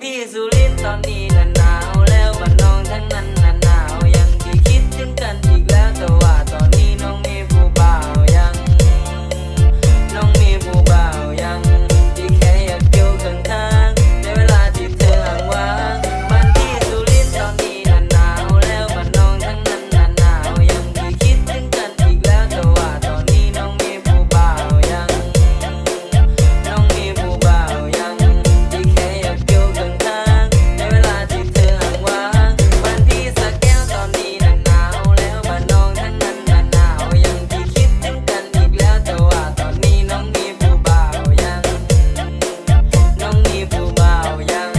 พี่สุรินทร์ตอนนี้น่ะหนาวแล้วบ้านน้องทั้งนั้นน่ะหนาวยังที่คิดถึงกันอีกแล้วแต่ว่าตอนนี้น้องมีผู้บ่าวยังน้องมีผู้บ่าวยังที่แค่อยากอยู่ข้างๆในเวลาที่เธอห่างว่างบ้านพี่สุรินทร์ตอนนี้น่ะหนาวแล้วบ้านน้องทั้งนั้นน่ะหนาวยังที่คิดถึงกันอีกแล้วแต่ว่าตอนนี้น้องมีผู้บ่าวยังน้องมีผู้บ่าวยังที่แค่อยากอยู่ข้างๆในเวลาที่เธอห่างว่างบ้านพี่สระแก้วตอนนี้น่ะหนาวแล้วบ้านน้องทั้งนั้นน่ะหนาวยังที่คิดถึงกันอีกแล้วแต่ว่าตอนนี้น้องมีผู้บ่าวยังน้องมีผู้บ่าวยัง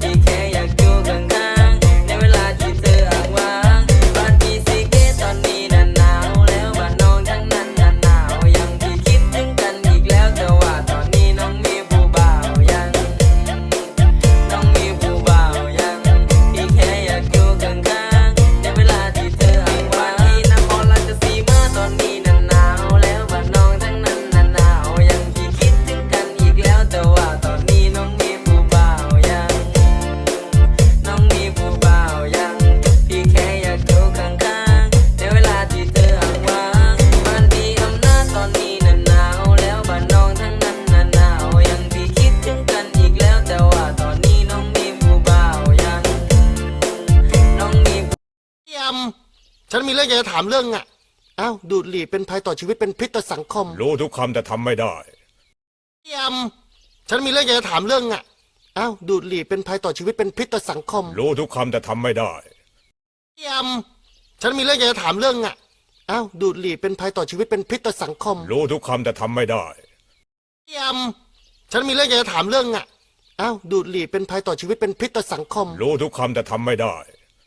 ที่แค่อยากอยู่ข้างๆในเวลาที่เธอห่างว่างบ้านพี่สีเกตตอนนี้น่ะหนาวแล้วบ้านน้องทั้งนั้นน่ะหนาวยังที่คิดถึงกันอีกแล้วแต่ว่าตอนนี้น้องมีผู้บ่าวยังน้องมีผู้บ่าวยังที่แค่อยากอยู่ข้างๆในเวลาที่เธอห่างว่างที่นครราชสีมาตอนนี้น่ะหนาวแล้วบ้านน้องทั้งนั้นน่ะหนาวยังที่คิดถึงกันอีกแล้วแต่ว่าตอนนี้น้องมีผู้บ่าวยังน้องมีผู้บ่าวยังที่แค่อยากอยู่ข้างๆในเวลาที่เธอห่างว่างบ้านพี่อำนาจตอนนี้น่ะหนาวแล้วบ้านน้องทั้งนั้นน่ะหนาวยังที่คิดถึงกันอีกแล้วแต่ว่าตอนนี้น้องมีผู้บ่าวยังน้องมียำฉันมีเรื่องอยากจะถามเรื่องอ่ะอ้าวดูดหรี่เป็นภัยต่อชีวิตเป็นพิษต่อสังคมรู้ทุกคำแต่ทำไม่ได้ยำฉันมีเรื่องอยากจะถามเรื่องอ่ะอ้าวดูดหรี่เป็นภัยต่อชีวิตเป็นพิษต่อสังคมรู้ทุกคำแต่ทำไม่ได้ยำฉันมีเรื่องอยากจะถามเรื่องอ่ะอ้าวดูดหรี่เป็นภัยต่อชีวิตเป็นพิษต่อสังคมรู้ทุกคำแต่ทำไม่ได้ยำฉันมีเรื่องอยากจะถามเรื่องอ่ะอ้าวดูดหรี่เป็นภัยต่อชีวิตเป็นพิษต่อสังคมรู้ทุกคำแต่ทำไม่ได้